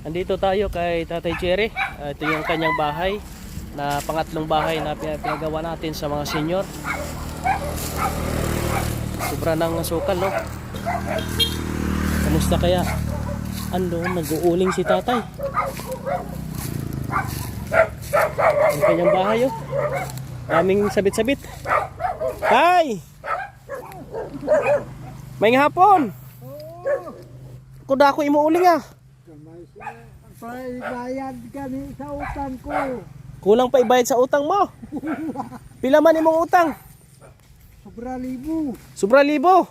Andito tayo kay Tatay Jerry. Ito yung kanyang bahay na pangatlong bahay na pinagawa natin sa mga senior. Sobra ng sukal, no? Kamusta kaya? Ano, nag-uuling si tatay. Yung kanyang bahay, oh. Daming sabit-sabit. Tay! May hapon! Kuda ako imuuling, ah. Bayad kami sa utang ko. Kulang pa ibayad sa utang mo. Pila man imong utang? Sobra libo. Sobra libo.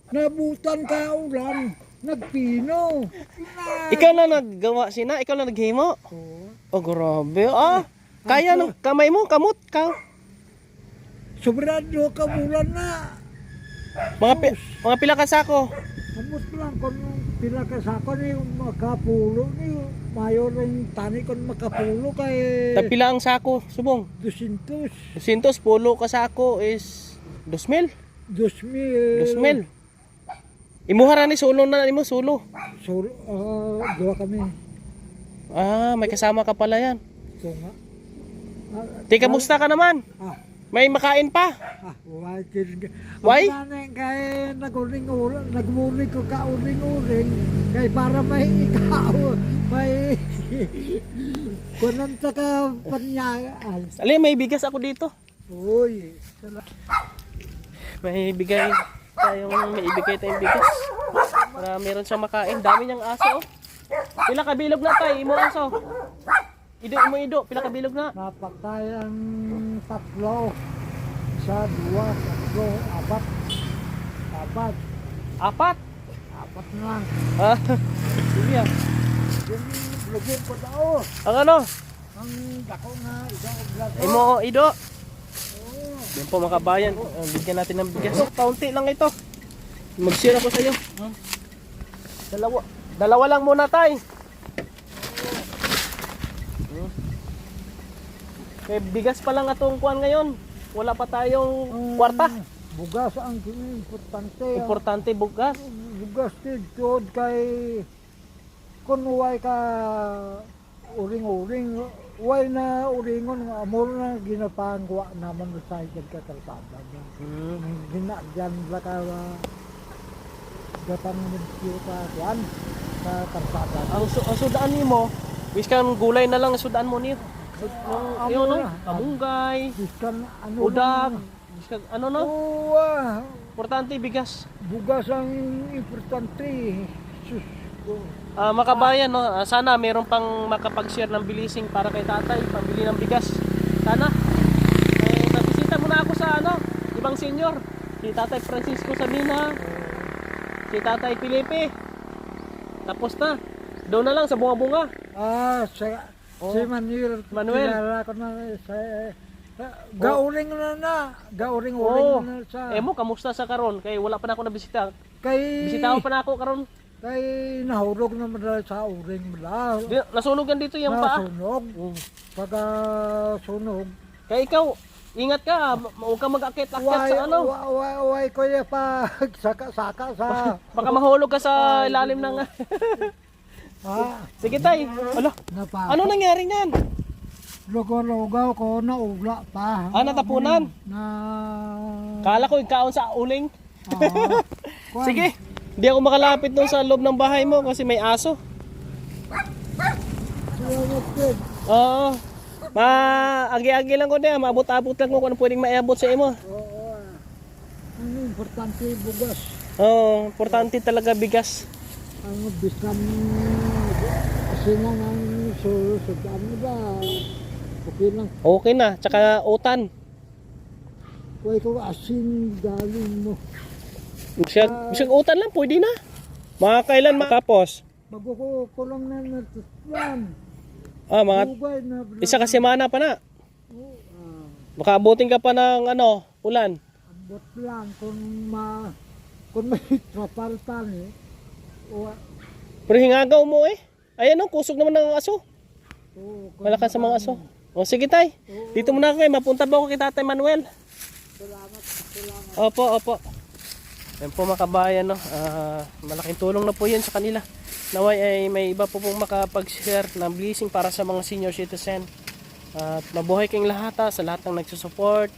Nabutan ka ulan. Nagpino. Ikaw na naggawa sina, ikaw na naghimo. Oh, grabe. Ah, kaya ng kamay mo, kamot ka. Sobra do ka bulan na. Mga pila ka sako. Amot lang kung pila ka sa ako ni makapulo ni mayor ring tani kon makapulo kay Tagpila ang sako, subong. 200. 200 pulo ka sako is 2,000. 2,000. 2,000. Imuha ra ni sulo na nimo sulo. So, dua kami. Ah, may kasama ka pala yan. So nga. Tika, kamusta ka naman? May makain pa? Why kid? Why? Kay naguling-uling, nagmuling ko ka uling-uling kay para may ikaw, may kunan sa ka panyaan. Alin, may bigas ako dito. Uy, May ibigay tayong bigas. Para meron siyang makain. Dami niyang aso, oh. Pila kabilog na tayo, imo aso. Ido, pila kabilog na. napatay ang tatlo. Isa, dua, tatlo, apat. Apat. Apat na lang. Ah, sige ah. Yung lugin ko daw. Ang ano? Ang dako nga, isang oblato. Imo, Ido. Yan po mga kabayan. Bigyan natin ng bigas. Kaunti lang ito. Mag-share ako sa iyo. Dalawa lang muna tayo. May bigas pa lang atong kuan ngayon. Wala pa tayong kwarta. Bugas ang importante. Importante bugas. Bugas dito kay kunway ka uring-uring. Way na uringon amor na ginapangwa naman sa ikad ka kalsada. Ginadyan la ka gatang medyo ka kuan sa kalsada. Ang sudaan nimo, wiskan gulay na lang ang sudaan mo ni. Yung no, kamunggay, Biskan ano udag, wiskan ano no? Oo, Importante bigas. bugas ang importante. Sus ko. Makabayan, no? Sana meron pang makapag-share ng bilising para kay tatay, pambili ng bigas. Sana. Nabisita muna ako sa ibang senior. Si Tatay Francisco Sabina, si Tatay Felipe. Tapos na. Doon na lang sa bunga-bunga. Si Manuel. Kilala ko na gauring Oo. na sa Mo, kamusta sa karon? Kay wala pa na ako nabisita. kay Bisitahan pa na ako karon. kay nahurog na madala sa uring mula. Nasunog yan dito yung paa. Nasunog. Pagka sunog. Kaya ikaw, ingat ka. Huwag ka mag-akit-akit sa ano. Why ko ya pa saka sa Baka mahulog ka sa ilalim ng... Sige tay. Ano nangyari niyan? Lugaw-lugaw ko naugla pa. Natapunan? Kala ko ikaon sa uling. Sige. Hindi ako makalapit doon sa loob ng bahay mo kasi may aso. Oo. Agi-agi lang ko niya. Maabot-abot lang ko kung ano pwedeng maiabot sa imo. Ang importante bugas. Oo. Importante talaga bigas. Ang biskan sinang ang susudan mo ba? Okay lang. Okay na. Tsaka utan. Huwag ko asin galing mo. Bisag utan lang. Pwede na. Mga kailan matapos? Bago ko kulang na natutunan. Mga isa ka semana pa na. Makaabutin ka pa ng ulan. Abot lang kung may trapaltan eh. Pero hingagaw mo eh. Ayan kusog naman ng aso. Malakas sa mga aso. O sige tay. Dito muna kayo. Mapunta ba ako kay Tatay Manuel? Salamat. Opo. Yan po mga kabayan, no? Malaking tulong na po yan sa kanila. Naway ay may iba po pong makapag-share ng blessing para sa mga senior citizen. At mabuhay kayong lahat sa lahat ng nagsusupport.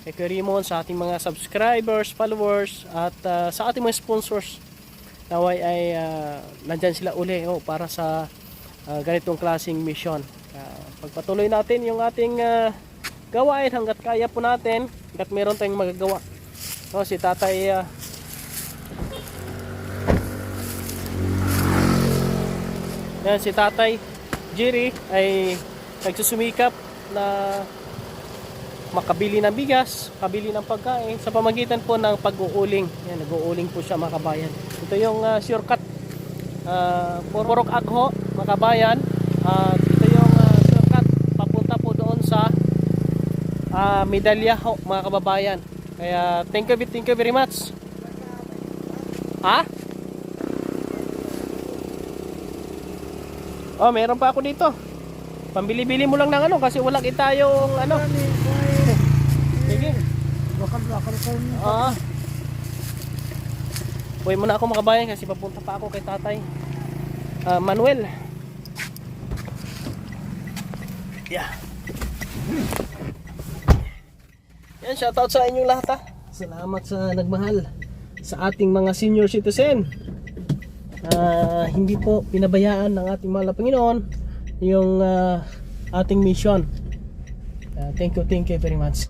Kay Kuya Raymond, sa ating mga subscribers, followers, at sa ating mga sponsors. Naway ay nandyan sila uli para sa ganitong klaseng mission. Pagpatuloy natin yung ating gawain hanggat kaya po natin, hanggat meron tayong magagawa. Si Tatay yan, si Tatay Jerry ay nagsusumikap na makabili ng bigas, kabili ng pagkain sa pamagitan po ng pag-uuling. Yan, nag-uuling po siya mga kabayan. Ito yung shortcut Purok Agho mga kabayan. Ito yung shortcut papunta po doon sa Medalya ho mga kababayan. Kaya thank you very much. Ha? Oh, meron pa ako dito. Pambili-bili mo lang ng ano kasi wala tayong ano. Sige. Bakal ko. Uwi muna ako mga kabayan kasi papunta pa ako kay Tatay Manuel. Yeah. Yan, shoutout sa inyong lahat. Salamat sa nagmahal sa ating mga senior citizen. Hindi po pinabayaan ng ating mahal na Panginoon yung ating mission. Thank you very much.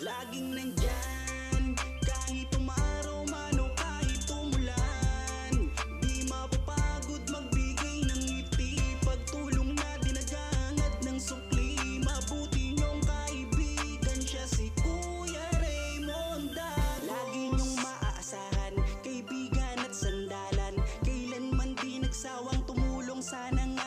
Laging nandyan, kahit umaraw man o kahit umulan. Di mapapagod magbigay ng ngiti, pagtulong na dinagangad ng sukli. Mabuti niyong kaibigan, siya si Kuya Raymond. Lagi niyong maaasahan, kaibigan at sandalan. Kailanman di nagsawang tumulong, sana nga